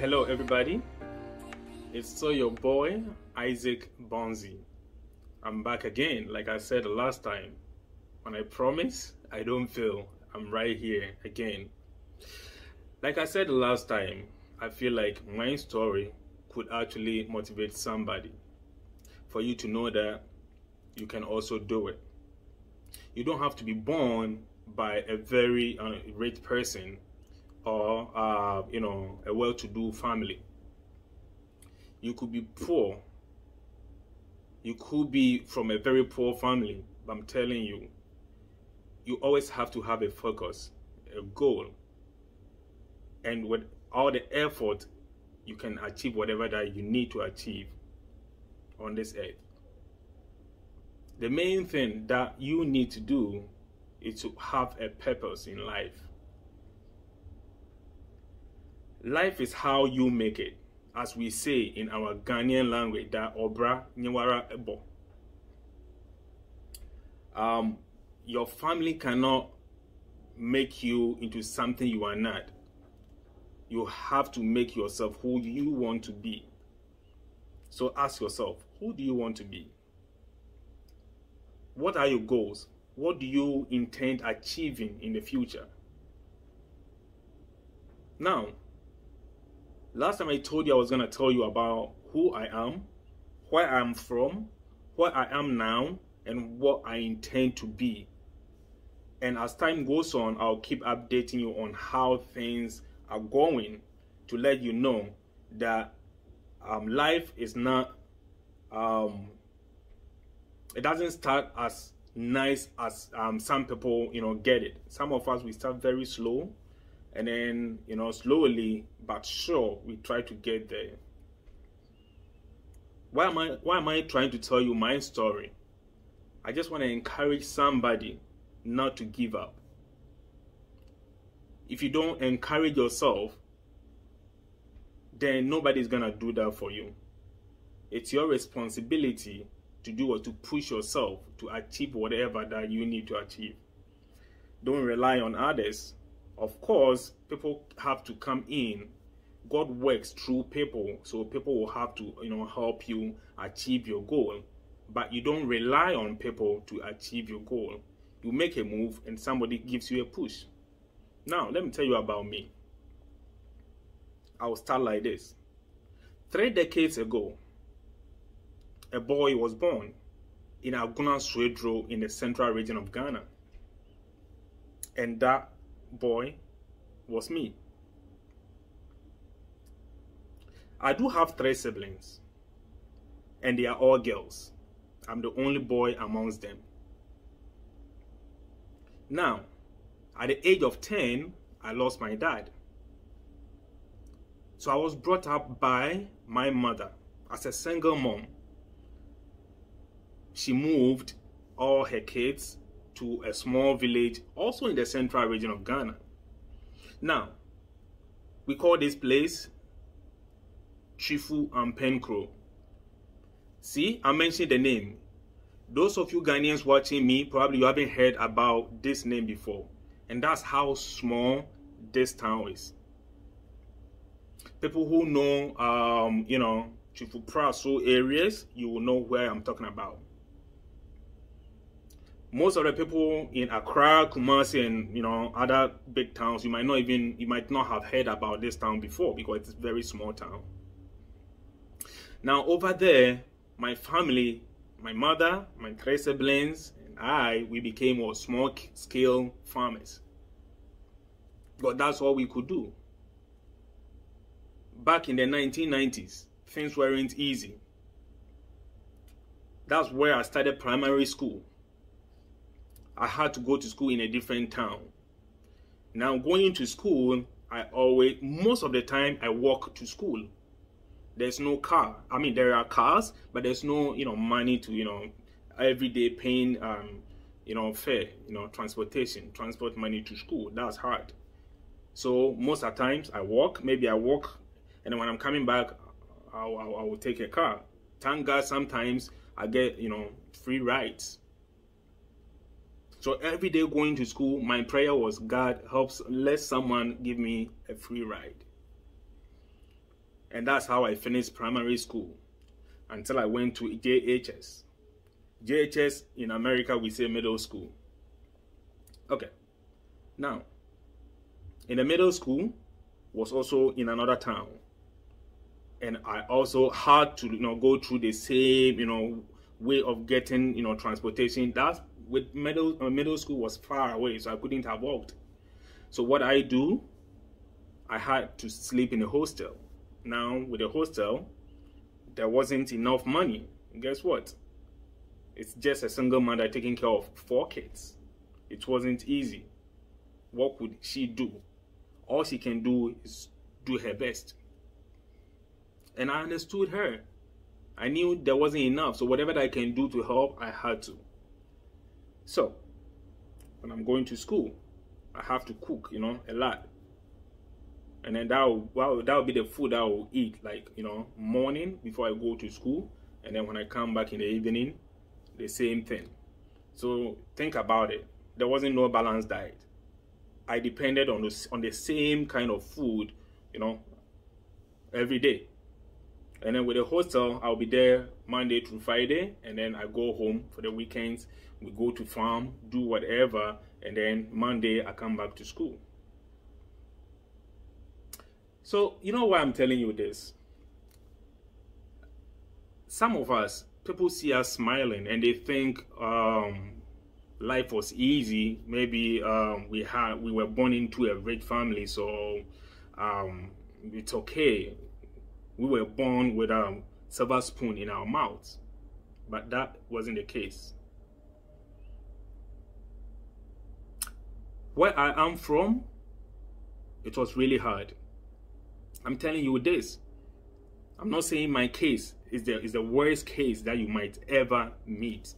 Hello everybody, it's still your boy Isaac Bonzi. I'm back again. Like I said the last time, when I promise I don't fail, I'm right here again. Like I said the last time, I feel like my story could actually motivate somebody for you to know that you can also do it. You don't have to be born by a very rich person or a well-to-do family. You could be poor. You could be from a very poor family, but I'm telling you, you always have to have a focus, a goal, and with all the effort, you can achieve whatever that you need to achieve on this earth. The main thing that you need to do is to have a purpose in life. Life is how you make it, as we say in our Ghanaian language, that obra nyewara ebo. Your family cannot make you into something you are not. You have to make yourself who you want to be. So ask yourself, who do you want to be? What are your goals? What do you intend achieving in the future? Now, last time I told you I was going to tell you about who I am, where I'm from, where I am now, and what I intend to be. And as time goes on, I'll keep updating you on how things are going to let you know that life is not, it doesn't start as nice as some people, get it. Some of us, we start very slow. And then, slowly but sure, we try to get there. Why am I trying to tell you my story? I just want to encourage somebody not to give up. If you don't encourage yourself, then nobody's going to do that for you. It's your responsibility to do or to push yourself to achieve whatever that you need to achieve. Don't rely on others. Of course, people have to come in. God works through people, so people will have to, help you achieve your goal. But you don't rely on people to achieve your goal. You make a move and somebody gives you a push. Now, let me tell you about me. I'll start like this. 3 decades ago, a boy was born in Aguna Swedro in the central region of Ghana. And that boy was me. I do have 3 siblings, and they are all girls. I'm the only boy amongst them. Now, at the age of 10, I lost my dad. So I was brought up by my mother as a single mom. She moved all her kids to a small village, also in the central region of Ghana. Now, we call this place Chifu Ampenkro. See, I mentioned the name. Those of you Ghanaians watching me, probably you haven't heard about this name before. And that's how small this town is. People who know, Chifu Praso areas, you will know where I'm talking about. Most of the people in Accra, Kumasi, and other big towns, you might not have heard about this town before because it's a very small town. Now over there, my family, my mother, my 3 siblings, and we became small-scale farmers. But that's all we could do. Back in the 1990s, things weren't easy. That's where I started primary school. I had to go to school in a different town. Now going to school, most of the time I walk to school. There's no car. I mean, there are cars, but there's no, money to, every day paying, fare, transport money to school. That's hard. So most of the times I walk, and then when I'm coming back, I will take a car. Thank God sometimes I get, free rides. So every day going to school, my prayer was, God, let someone give me a free ride. And that's how I finished primary school until I went to JHS. JHS in America, we say middle school. Okay. Now, in the middle school was also in another town. And I also had to, go through the same, way of getting, transportation. That with middle school was far away, so I couldn't have walked. So what I do, I had to sleep in a hostel. Now, with a hostel, there wasn't enough money. Guess what? It's just a single mother taking care of 4 kids. It wasn't easy. What could she do? All she can do is do her best. And I understood her. I knew there wasn't enough, so whatever I can do to help, I had to. So, when I'm going to school, I have to cook, a lot. And then that will be the food I will eat, like, morning before I go to school. And then when I come back in the evening, the same thing. So think about it. There wasn't no balanced diet. I depended on the same kind of food, every day. And then with the hostel, I'll be there Monday through Friday, and then I go home for the weekends. We go to farm, do whatever, and then Monday I come back to school. So, you know why I'm telling you this? Some of us, people see us smiling and they think life was easy. Maybe we were born into a rich family, so it's okay. We were born with a silver spoon in our mouths, but that wasn't the case. Where I am from, it was really hard. I'm telling you this. I'm not saying my case is the worst case that you might ever meet,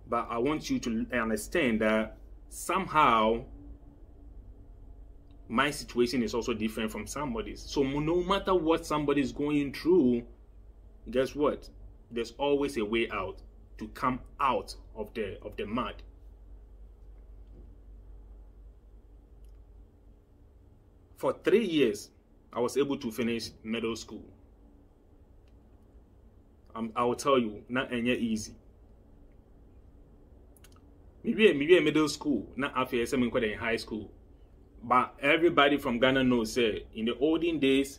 but I want you to understand that somehow my situation is also different from somebody's. So no matter what somebody's going through, guess what? There's always a way out to come out of the mud. For 3 years, I was able to finish middle school. I will tell you, not any easy. Maybe middle school, not after something in high school. But everybody from Ghana knows that in the olden days,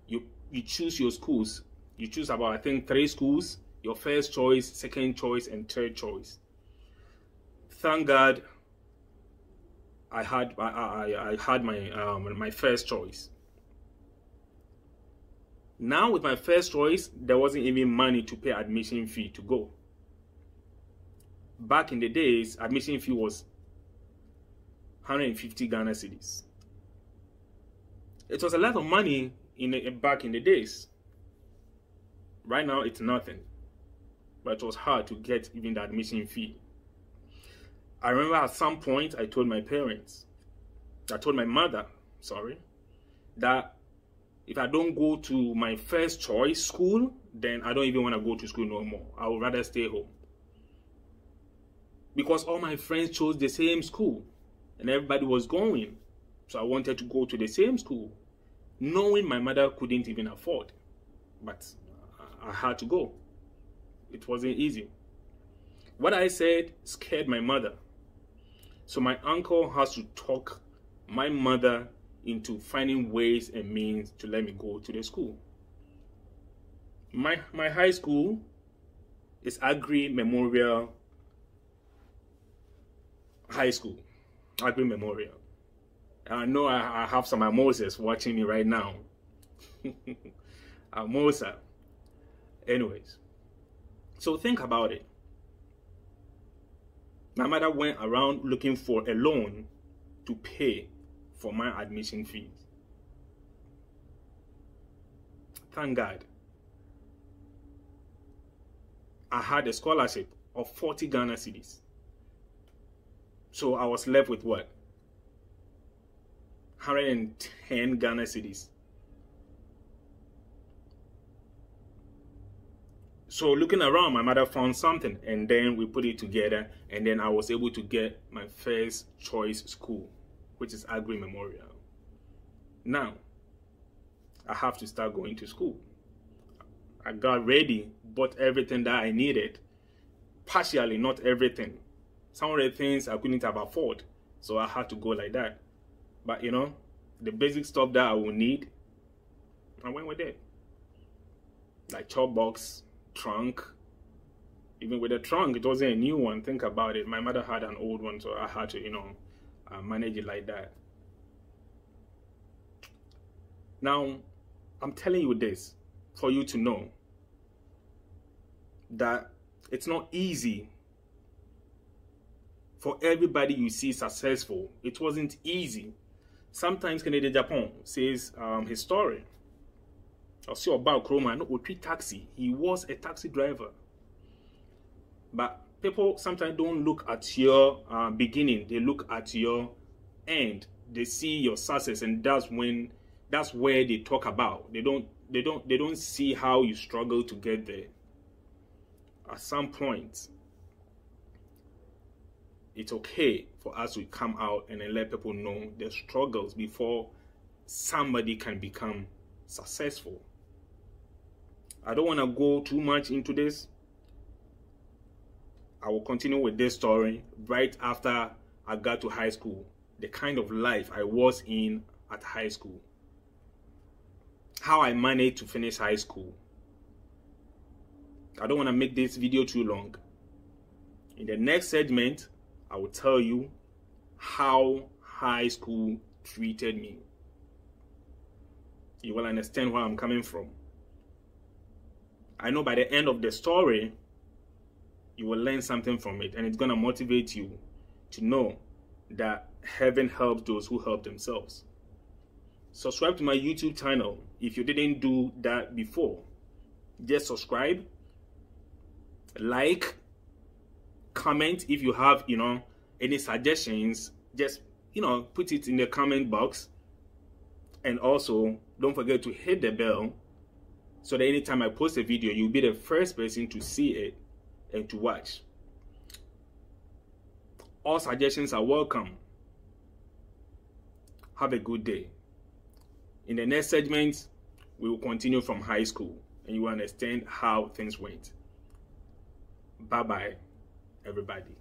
you choose your schools. You choose about, I think, 3 schools: your first choice, second choice, and third choice. Thank God, I had my first choice. Now with my first choice, there wasn't even money to pay admission fee to go. Back in the days, admission fee was 150 Ghana cedis. It was a lot of money back in the days. Right now, it's nothing. But it was hard to get even the admission fee. I remember at some point, I told my mother, that if I don't go to my first choice school, then I don't even want to go to school no more. I would rather stay home. Because all my friends chose the same school and everybody was going. So I wanted to go to the same school, knowing my mother couldn't even afford. But I had to go. It wasn't easy. What I said scared my mother. So my uncle has to talk my mother into finding ways and means to let me go to the school. My high school is Agri Memorial High School. Agri Memorial. I know I have some Moses watching me right now. Mosa. Anyways, so think about it. My mother went around looking for a loan to pay for my admission fees. Thank God, I had a scholarship of 40 Ghana cedis. So I was left with what? 110 Ghana cedis. So looking around, my mother found something, and then we put it together, and then I was able to get my first choice school, which is Agri Memorial. Now, I have to start going to school. I got ready, bought everything that I needed. Partially, not everything. Some of the things I couldn't have afford, so I had to go like that. But you know, the basic stuff that I will need, I went with it. Like chop box, trunk. Even with the trunk, it wasn't a new one. Think about it. My mother had an old one, so I had to, you know, manage it like that. Now, I'm telling you this for you to know that it's not easy for everybody you see successful. It wasn't easy. Sometimes Kennedy Japan says his story. I see about Kroma, no taxi. He was a taxi driver. But people sometimes don't look at your beginning. They look at your end. They see your success, and that's where they talk about. They don't see how you struggle to get there. At some point, it's okay for us to come out and then let people know their struggles before somebody can become successful. I don't want to go too much into this. I will continue with this story right after I got to high school. The kind of life I was in at high school. How I managed to finish high school. I don't want to make this video too long. In the next segment, I will tell you how high school treated me. You will understand where I'm coming from. I know by the end of the story, you will learn something from it, and it's going to motivate you to know that heaven helps those who help themselves. Subscribe to my YouTube channel if you didn't do that before. Just subscribe, like, comment if you have, you know, any suggestions. Just, you know, put it in the comment box. And also, don't forget to hit the bell so that anytime I post a video, you'll be the first person to see it and to watch. All suggestions are welcome. Have a good day. In the next segment, we will continue from high school and you will understand how things went. Bye-bye, everybody.